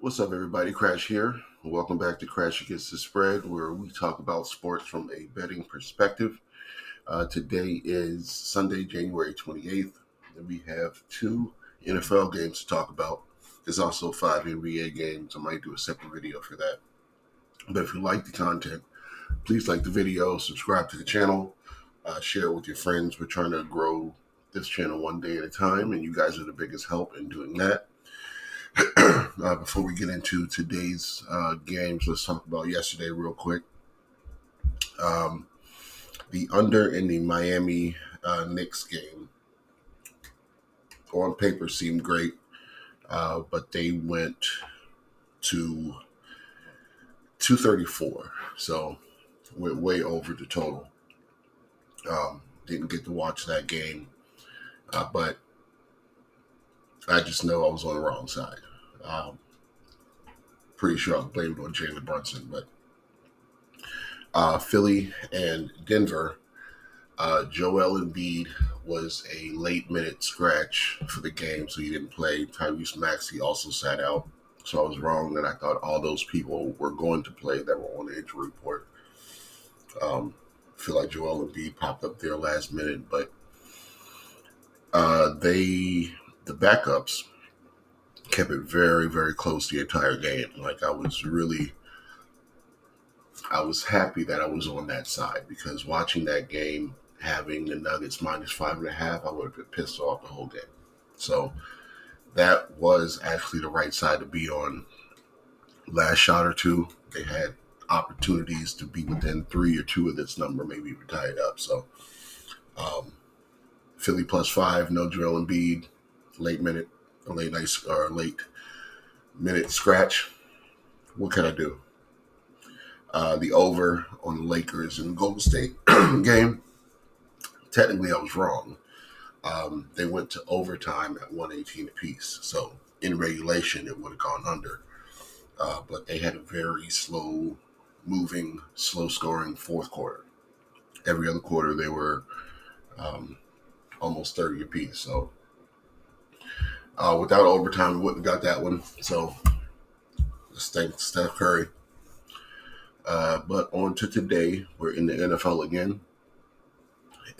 What's up, everybody? Crash here. Welcome back to Crash Against the Spread, where we talk about sports from a betting perspective. Today is Sunday, January 28th, and we have two NFL games to talk about. There's also five NBA games. I might do a separate video for that. But if you like the content, please like the video, subscribe to the channel, share it with your friends. We're trying to grow this channel one day at a time, and you guys are the biggest help in doing that. Before we get into today's games, let's talk about yesterday real quick. The under in the Miami Knicks game on paper seemed great, but they went to 234, so went way over the total. Didn't get to watch that game, but I just know I was on the wrong side. Pretty sure I blamed it on Jalen Brunson, but Philly and Denver, Joel Embiid was a late minute scratch for the game, so he didn't play. Tyrese Maxey also sat out, so I was wrong, and I thought all those people were going to play that were on the injury report. I feel like Joel Embiid popped up there last minute, but the backups kept it very, very close the entire game. Like I was happy that I was on that side, because watching that game, having the Nuggets minus 5.5, I would have been pissed off the whole game. So that was actually the right side to be on. Last shot or two, they had opportunities to be within 3 or 2 of this number, maybe even tie it up. So Philly +5, no Joel Embiid, late minute scratch. What can I do? The over on the Lakers and Golden State game. Technically, I was wrong. They went to overtime at 118 apiece. So in regulation, it would have gone under. But they had a very slow moving, slow scoring fourth quarter. Every other quarter, they were almost 30 apiece. So without overtime, we wouldn't have got that one. So let's thank Steph Curry. But on to today, we're in the NFL again.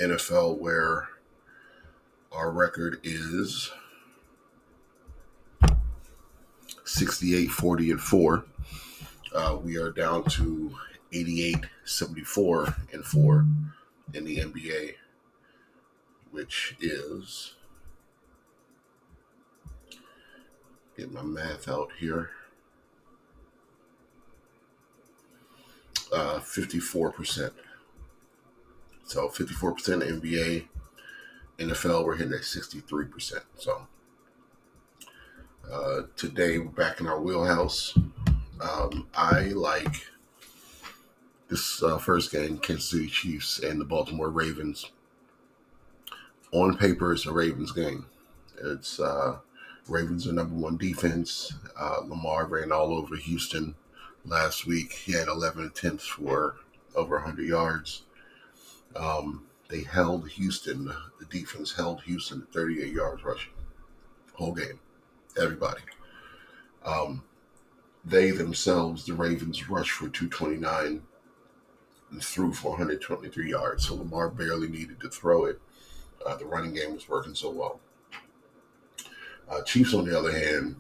NFL, where our record is 68-40-4. We are down to 88-74-4 in the NBA, which is, get my math out here, 54%. So 54% NBA, NFL, we're hitting at 63%. So today we're back in our wheelhouse. I like this first game, Kansas City Chiefs and the Baltimore Ravens. On paper, it's a Ravens game. It's Ravens are number one defense. Lamar ran all over Houston last week. He had 11 attempts for over 100 yards. They held Houston. The defense held Houston to 38 yards rushing. Whole game. Everybody. They themselves, the Ravens, rushed for 229 and threw for 123 yards. So Lamar barely needed to throw it. The running game was working so well. Chiefs, on the other hand,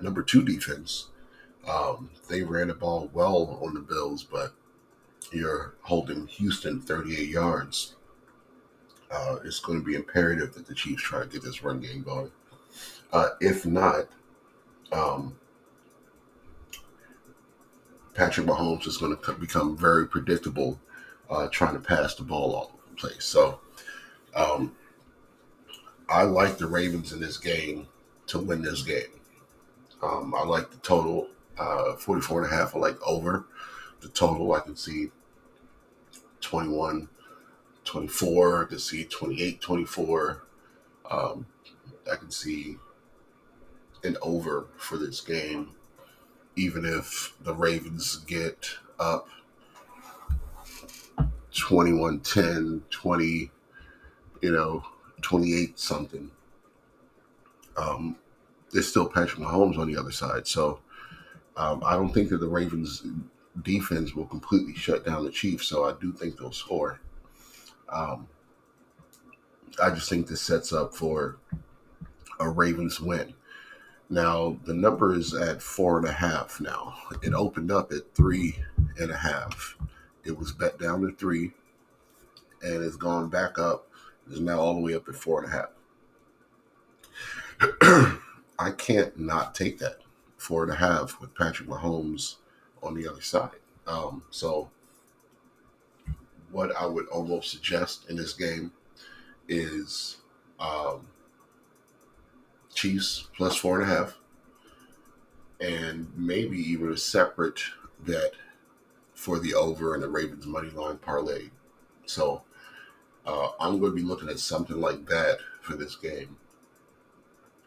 number 2 defense. They ran the ball well on the Bills, but you're holding Houston 38 yards. It's going to be imperative that the Chiefs try to get this run game going. If not, Patrick Mahomes is going to become very predictable trying to pass the ball all over the place. So I like the Ravens in this game to win this game. I like the total, 44.5. I like over the total. I can see 21-24. I can see 28-24. I can see an over for this game, even if the Ravens get up 21-10, 20, 28 something. There's still Patrick Mahomes on the other side. So I don't think that the Ravens defense will completely shut down the Chiefs, so I do think they'll score. Um, I just think this sets up for a Ravens win. Now the number is at 4.5 now. It opened up at 3.5. It was bet down to 3 and it's gone back up. It's now all the way up at 4.5. I can't not take that 4.5 with Patrick Mahomes on the other side. So what I would almost suggest in this game is Chiefs plus 4.5, and maybe even a separate bet for the over and the Ravens money line parlay. So I'm going to be looking at something like that for this game,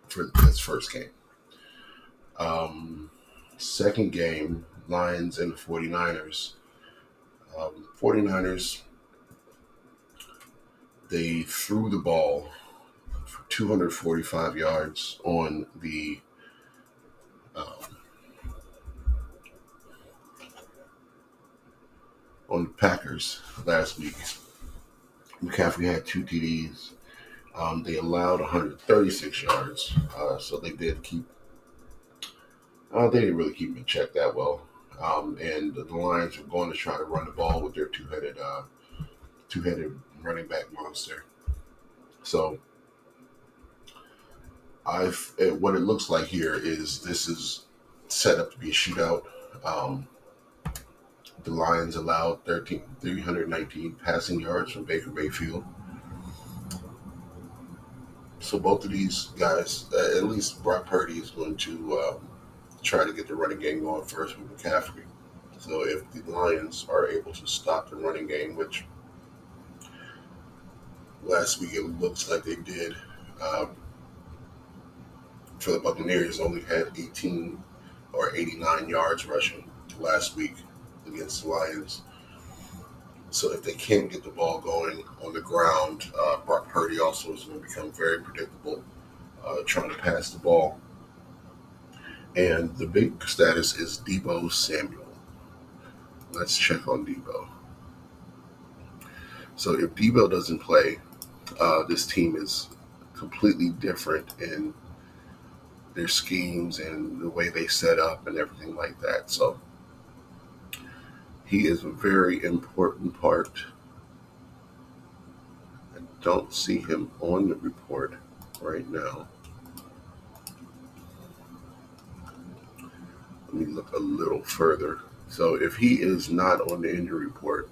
for this first game. Second game, Lions and the 49ers. 49ers, they threw the ball for 245 yards on the Packers last week. McCaffrey had 2 TDs. They allowed 136 yards, so they did keep. They didn't really keep him in check that well. And the Lions were going to try to run the ball with their two-headed running back monster. So what it looks like here is this is set up to be a shootout. The Lions allowed 319 passing yards from Baker Mayfield. So both of these guys, at least Brock Purdy, is going to try to get the running game going first with McCaffrey. So if the Lions are able to stop the running game, which last week it looks like they did, for the Buccaneers only had 18 or 89 yards rushing last week against the Lions. So if they can't get the ball going on the ground, Brock Purdy also is going to become very predictable trying to pass the ball. And the big status is Deebo Samuel. Let's check on Deebo. So if Deebo doesn't play, this team is completely different in their schemes and the way they set up and everything like that. So he is a very important part. I don't see him on the report right now. Let me look a little further. So if he is not on the injury report,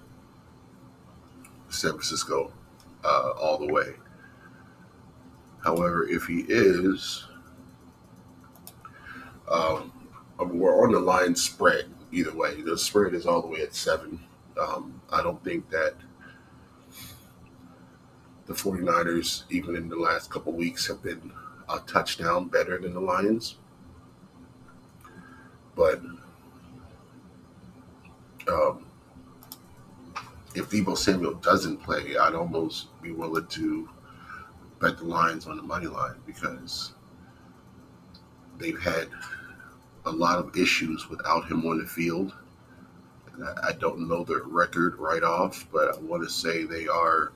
San Francisco all the way. However, if he is, we're on the line spread either way. The spread is all the way at 7. I don't think that the 49ers, even in the last couple weeks, have been a touchdown better than the Lions. But if Deebo Samuel doesn't play, I'd almost be willing to bet the Lions on the money line because they've had a lot of issues without him on the field. And I don't know their record right off, but I want to say they are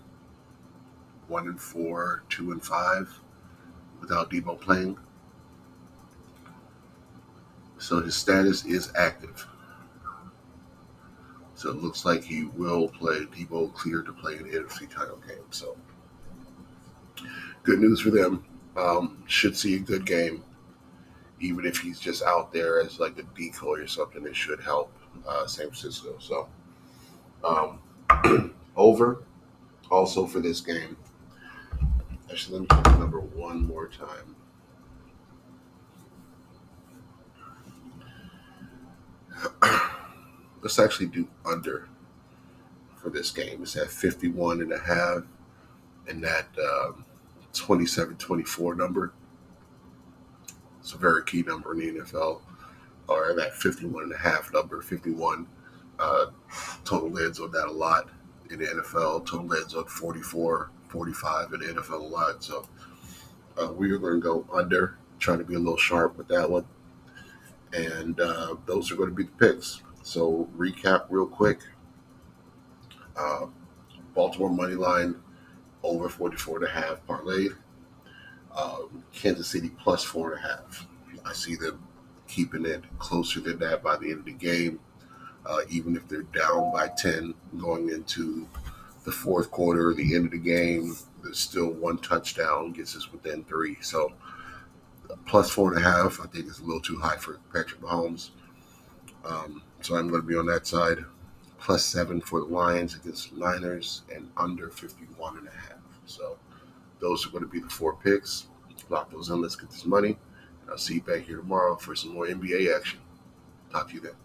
1-4, 2-5 without Deebo playing. So his status is active. So it looks like he will play. Deebo cleared to play in the NFC title game. So good news for them. Should see a good game. Even if he's just out there as like a decoy or something, it should help San Francisco. So over also for this game. Actually, let me put the number one more time. Let's actually do under for this game. It's at 51.5 and that 27-24 number. It's a very key number in the NFL. Or that 51.5 number, 51. Total heads on that a lot in the NFL. Total heads on 44, 45 in the NFL a lot. So we are going to go under, trying to be a little sharp with that one. And those are going to be the picks. So recap real quick. Uh, Baltimore money line over 44.5 parlayed. Kansas City plus 4.5. I see them keeping it closer than that by the end of the game. Even if they're down by 10 going into the fourth quarter, the end of the game, there's still one touchdown, gets us within three. So plus 4.5, I think is a little too high for Patrick Mahomes. So I'm going to be on that side. Plus 7 for the Lions against the Niners and under 51.5. So those are going to be the four picks. Lock those in. Let's get this money. And I'll see you back here tomorrow for some more NBA action. Talk to you then.